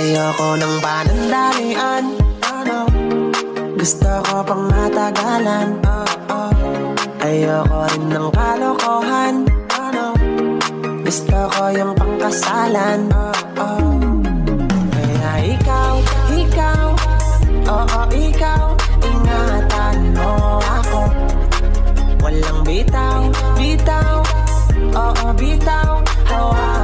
Ayoko ng panandalian, gusto ko pang matagalan. Ayoko rin ng kalokohan, gusto ko yung pangkasalan. Kaya ikaw, oo ikaw, ingatan mo ako. Walang bitaw, oo bitaw, hawakan